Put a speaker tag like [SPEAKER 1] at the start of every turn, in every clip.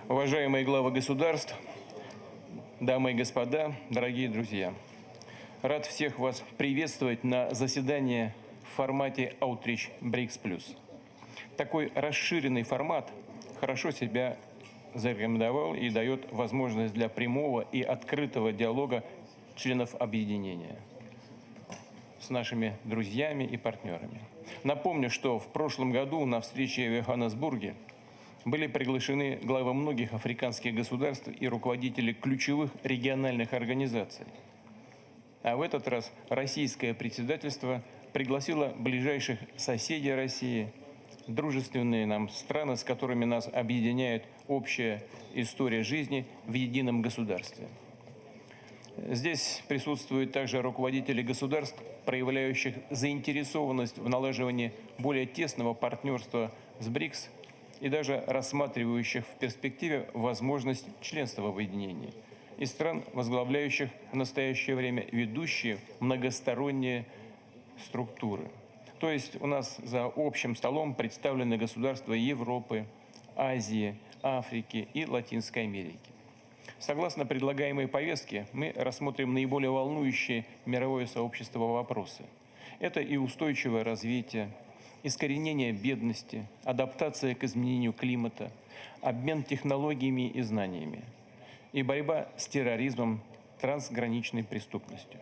[SPEAKER 1] Уважаемые главы государств, дамы и господа, дорогие друзья, рад всех вас приветствовать на заседании в формате Outreach BRICS+. Такой расширенный формат хорошо себя зарекомендовал и дает возможность для прямого и открытого диалога членов объединения с нашими друзьями и партнерами. Напомню, что в прошлом году на встрече в Йоханнесбурге были приглашены главы многих африканских государств и руководители ключевых региональных организаций. А в этот раз российское председательство пригласило ближайших соседей России, дружественные нам страны, с которыми нас объединяет общая история жизни в едином государстве. Здесь присутствуют также руководители государств, проявляющих заинтересованность в налаживании более тесного партнерства с БРИКС и даже рассматривающих в перспективе возможность членства в объединении, и стран, возглавляющих в настоящее время ведущие многосторонние структуры. То есть у нас за общим столом представлены государства Европы, Азии, Африки и Латинской Америки. Согласно предлагаемой повестке, мы рассмотрим наиболее волнующие мировое сообщество вопросы. Это и устойчивое развитие, искоренение бедности, адаптация к изменению климата, обмен технологиями и знаниями, и борьба с терроризмом, трансграничной преступностью.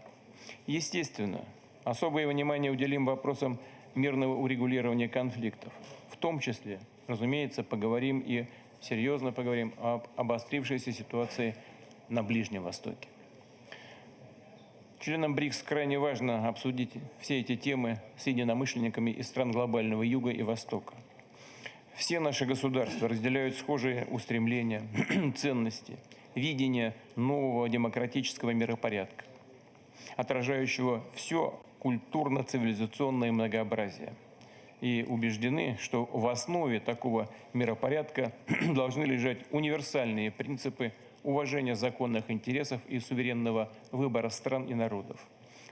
[SPEAKER 1] Естественно, особое внимание уделим вопросам мирного урегулирования конфликтов. В том числе, разумеется, серьезно поговорим об обострившейся ситуации на Ближнем Востоке. Членам БРИКС крайне важно обсудить все эти темы с единомышленниками из стран глобального Юга и Востока. Все наши государства разделяют схожие устремления, ценности, видение нового демократического миропорядка, отражающего все культурно-цивилизационное многообразие. И убеждены, что в основе такого миропорядка должны лежать универсальные принципы уважения законных интересов и суверенного выбора стран и народов,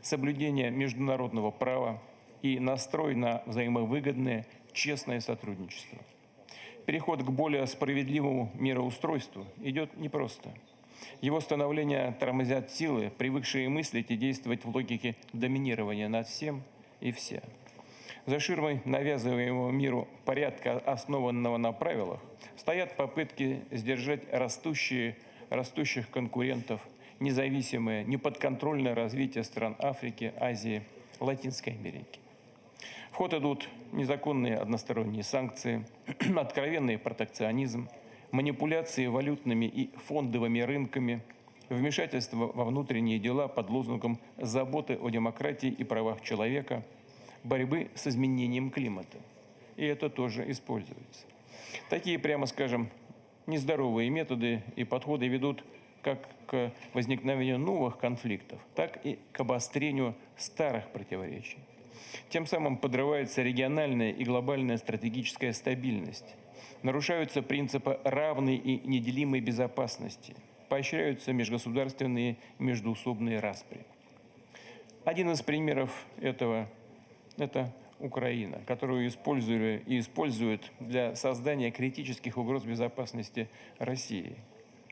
[SPEAKER 1] соблюдение международного права и настрой на взаимовыгодное, честное сотрудничество. Переход к более справедливому мироустройству идет непросто. Его становление тормозят силы, привыкшие мыслить и действовать в логике доминирования над всем и вся. За ширмой навязываемого миру порядка, основанного на правилах, стоят попытки сдержать растущих конкурентов, независимое, неподконтрольное развитие стран Африки, Азии, Латинской Америки. В ход идут незаконные односторонние санкции, откровенный протекционизм, манипуляции валютными и фондовыми рынками, вмешательство во внутренние дела под лозунгом заботы о демократии и правах человека, борьбы с изменением климата. И это тоже используется. Такие, прямо скажем, нездоровые методы и подходы ведут как к возникновению новых конфликтов, так и к обострению старых противоречий. Тем самым подрывается региональная и глобальная стратегическая стабильность, нарушаются принципы равной и неделимой безопасности, поощряются межгосударственные и междоусобные распри. Один из примеров этого – это Украина, которую используют для создания критических угроз безопасности России,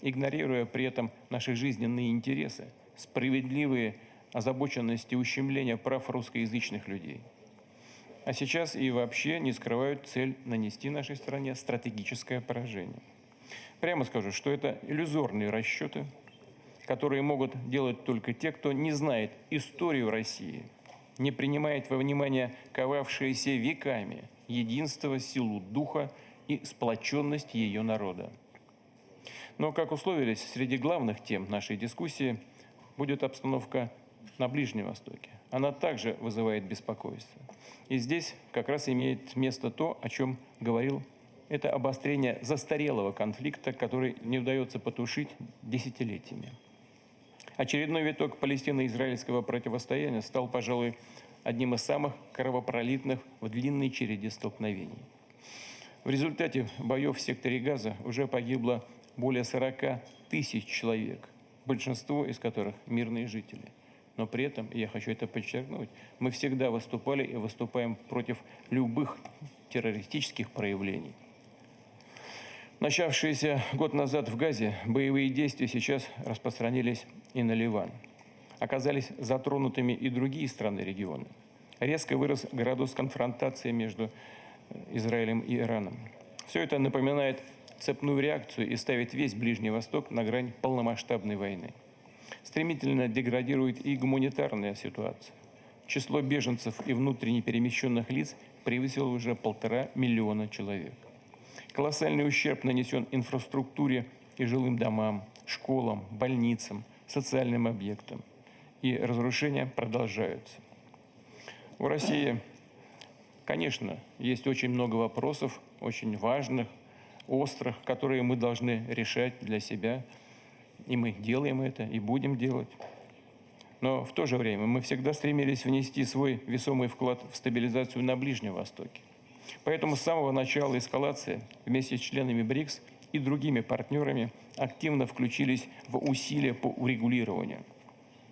[SPEAKER 1] игнорируя при этом наши жизненные интересы, справедливые озабоченности ущемления прав русскоязычных людей. А сейчас и вообще не скрывают цель нанести нашей стране стратегическое поражение. Прямо скажу, что это иллюзорные расчеты, которые могут делать только те, кто не знает историю России, не принимает во внимание ковавшиеся веками единство, силу духа и сплоченность ее народа. Но, как условились, среди главных тем нашей дискуссии будет обстановка на Ближнем Востоке. Она также вызывает беспокойство. И здесь как раз имеет место то, о чем говорил, это обострение застарелого конфликта, который не удается потушить десятилетиями. Очередной виток палестино-израильского противостояния стал, пожалуй, одним из самых кровопролитных в длинной череде столкновений. В результате боев в секторе Газа уже погибло более 40 тысяч человек, большинство из которых мирные жители. Но при этом, и я хочу это подчеркнуть, мы всегда выступали и выступаем против любых террористических проявлений. Начавшиеся год назад в Газе боевые действия сейчас распространились и на Ливан. Оказались затронутыми и другие страны региона. Резко вырос градус конфронтации между Израилем и Ираном. Все это напоминает цепную реакцию и ставит весь Ближний Восток на грань полномасштабной войны. Стремительно деградирует и гуманитарная ситуация. Число беженцев и внутренне перемещенных лиц превысило уже 1,5 миллиона человек. Колоссальный ущерб нанесен инфраструктуре и жилым домам, школам, больницам, социальным объектам. И разрушения продолжаются. У России, конечно, есть очень много вопросов, очень важных, острых, которые мы должны решать для себя. И мы делаем это, и будем делать. Но в то же время мы всегда стремились внести свой весомый вклад в стабилизацию на Ближнем Востоке. Поэтому с самого начала эскалации вместе с членами БРИКС и другими партнерами активно включились в усилия по урегулированию.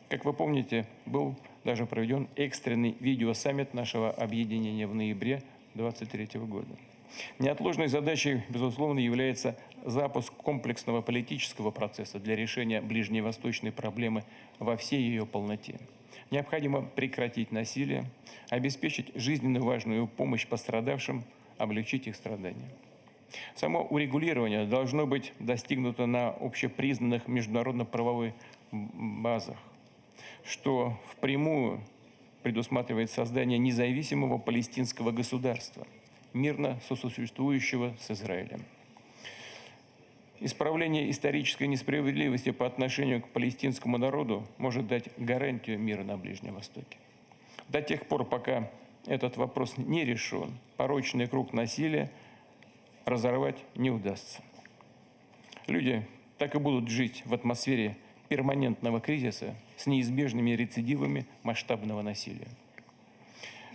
[SPEAKER 1] Как вы помните, был даже проведен экстренный видеосаммит нашего объединения в ноябре 2023 года. Неотложной задачей, безусловно, является запуск комплексного политического процесса для решения ближневосточной проблемы во всей ее полноте. Необходимо прекратить насилие, обеспечить жизненно важную помощь пострадавшим, облегчить их страдания. Само урегулирование должно быть достигнуто на общепризнанных международно-правовых базах, что впрямую предусматривает создание независимого палестинского государства, мирно сосуществующего с Израилем. Исправление исторической несправедливости по отношению к палестинскому народу может дать гарантию мира на Ближнем Востоке. До тех пор, пока этот вопрос не решен, порочный круг насилия разорвать не удастся. Люди так и будут жить в атмосфере перманентного кризиса с неизбежными рецидивами масштабного насилия.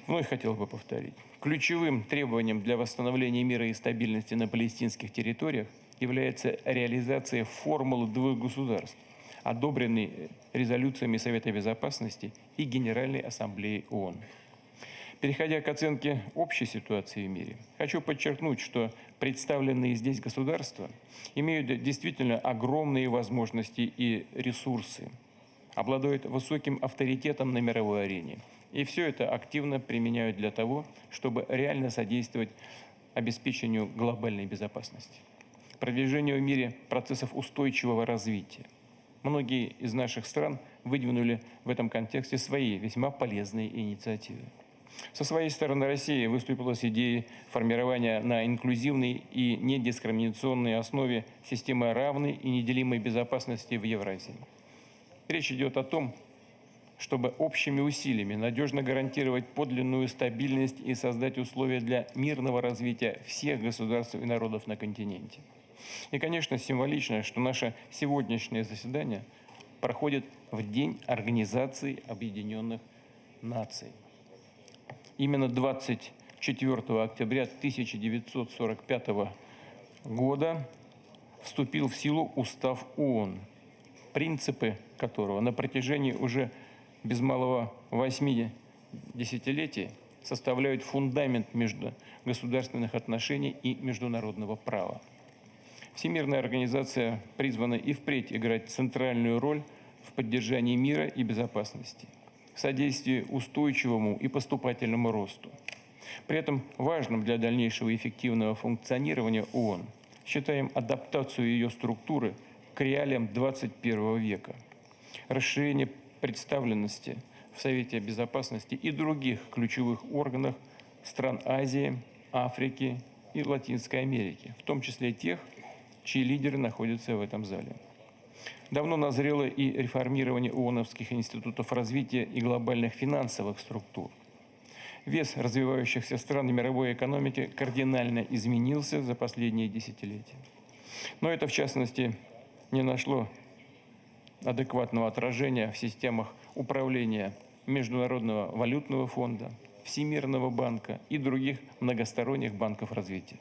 [SPEAKER 1] Вновь хотел бы повторить. Ключевым требованием для восстановления мира и стабильности на палестинских территориях является реализация формулы двух государств, одобренной резолюциями Совета Безопасности и Генеральной Ассамблеи ООН. Переходя к оценке общей ситуации в мире, хочу подчеркнуть, что представленные здесь государства имеют действительно огромные возможности и ресурсы, обладают высоким авторитетом на мировой арене. И все это активно применяют для того, чтобы реально содействовать обеспечению глобальной безопасности, продвижению в мире процессов устойчивого развития. Многие из наших стран выдвинули в этом контексте свои весьма полезные инициативы. Со своей стороны Россия выступила с идеей формирования на инклюзивной и недискриминационной основе системы равной и неделимой безопасности в Евразии. Речь идет о том, чтобы общими усилиями надежно гарантировать подлинную стабильность и создать условия для мирного развития всех государств и народов на континенте. И, конечно, символично, что наше сегодняшнее заседание проходит в День Организации Объединенных Наций. Именно 24 октября 1945 года вступил в силу Устав ООН, принципы которого на протяжении уже без малого 8 десятилетий составляют фундамент междугосударственных отношений и международного права. Всемирная организация призвана и впредь играть центральную роль в поддержании мира и безопасности, в содействии устойчивому и поступательному росту. При этом важным для дальнейшего эффективного функционирования ООН считаем адаптацию ее структуры к реалиям 21 века, расширение представленности в Совете Безопасности и других ключевых органах стран Азии, Африки и Латинской Америки, в том числе тех, чьи лидеры находятся в этом зале. Давно назрело и реформирование ООНовских институтов развития и глобальных финансовых структур. Вес развивающихся стран мировой экономики кардинально изменился за последние десятилетия. Но это, в частности, не нашло адекватного отражения в системах управления Международного валютного фонда, Всемирного банка и других многосторонних банков развития.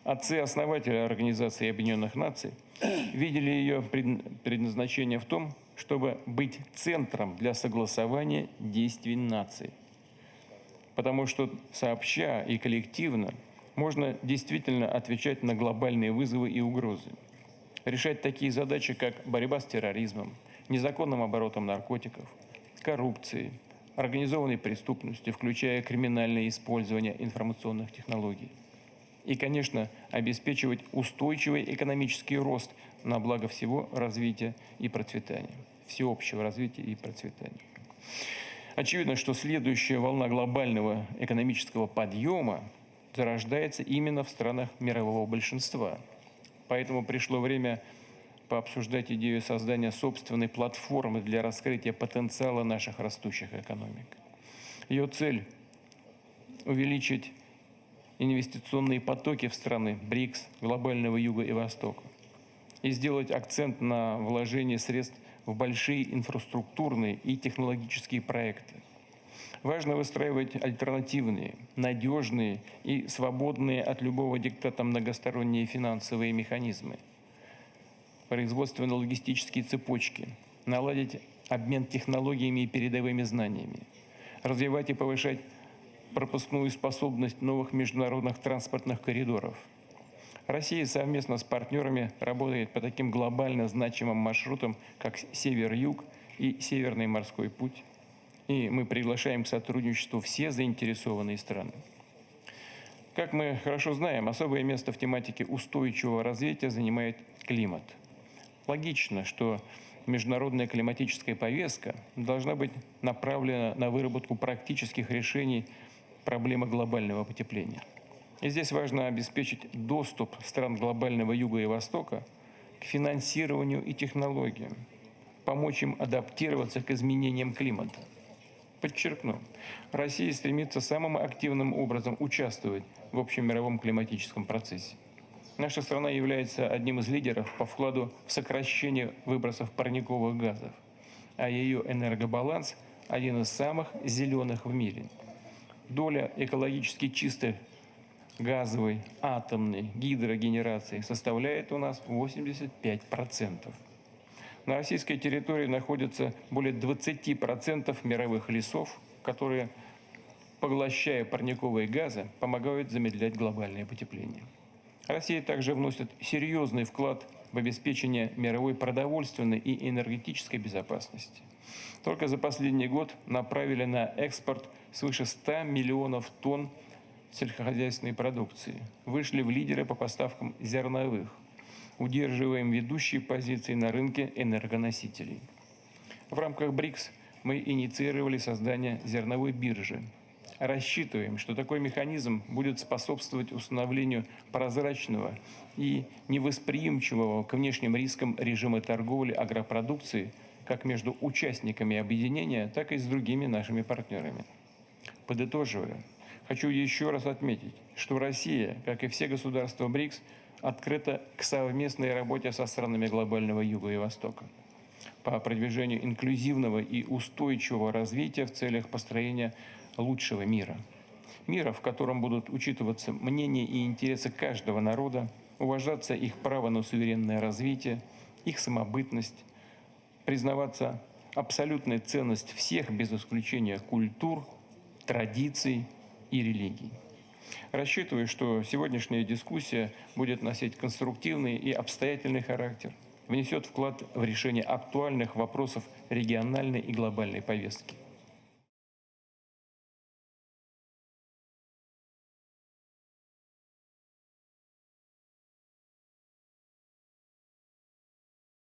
[SPEAKER 1] Отцы-основатели Организации Объединенных Наций видели ее предназначение в том, чтобы быть центром для согласования действий наций. Потому что сообща и коллективно можно действительно отвечать на глобальные вызовы и угрозы. Решать такие задачи, как борьба с терроризмом, незаконным оборотом наркотиков, коррупцией, организованной преступностью, включая криминальное использование информационных технологий. И, конечно, обеспечивать устойчивый экономический рост на благо всего развития и процветания, всеобщего развития и процветания. Очевидно, что следующая волна глобального экономического подъема зарождается именно в странах мирового большинства. Поэтому пришло время пообсуждать идею создания собственной платформы для раскрытия потенциала наших растущих экономик. Ее цель – увеличить инвестиционные потоки в страны БРИКС, глобального Юга и Востока и сделать акцент на вложении средств в большие инфраструктурные и технологические проекты. Важно выстраивать альтернативные, надежные и свободные от любого диктата многосторонние финансовые механизмы, производственно-логистические цепочки, наладить обмен технологиями и передовыми знаниями, развивать и повышать пропускную способность новых международных транспортных коридоров. Россия совместно с партнерами работает по таким глобально значимым маршрутам, как Север-Юг и Северный морской путь. И мы приглашаем к сотрудничеству все заинтересованные страны. Как мы хорошо знаем, особое место в тематике устойчивого развития занимает климат. Логично, что международная климатическая повестка должна быть направлена на выработку практических решений проблемы глобального потепления. И здесь важно обеспечить доступ стран глобального Юга и Востока к финансированию и технологиям, помочь им адаптироваться к изменениям климата. Подчеркну, Россия стремится самым активным образом участвовать в общемировом климатическом процессе. Наша страна является одним из лидеров по вкладу в сокращение выбросов парниковых газов, а ее энергобаланс – один из самых зеленых в мире. Доля экологически чистых газовой, атомной, гидрогенерации составляет у нас 85%. На российской территории находится более 20% мировых лесов, которые, поглощая парниковые газы, помогают замедлять глобальное потепление. Россия также вносит серьезный вклад в обеспечение мировой продовольственной и энергетической безопасности. Только за последний год направили на экспорт свыше 100 миллионов тонн сельскохозяйственной продукции. Вышли в лидеры по поставкам зерновых. Удерживаем ведущие позиции на рынке энергоносителей. В рамках БРИКС мы инициировали создание зерновой биржи. Рассчитываем, что такой механизм будет способствовать установлению прозрачного и невосприимчивого к внешним рискам режима торговли агропродукции как между участниками объединения, так и с другими нашими партнерами. Подытоживая, хочу еще раз отметить, что Россия, как и все государства БРИКС, открыта к совместной работе со странами глобального Юга и Востока по продвижению инклюзивного и устойчивого развития в целях построения лучшего мира. Мира, в котором будут учитываться мнения и интересы каждого народа, уважаться их право на суверенное развитие, их самобытность, признаваться абсолютная ценность всех без исключения культур, традиций и религий. Рассчитываю, что сегодняшняя дискуссия будет носить конструктивный и обстоятельный характер, внесет вклад в решение актуальных вопросов региональной и глобальной повестки.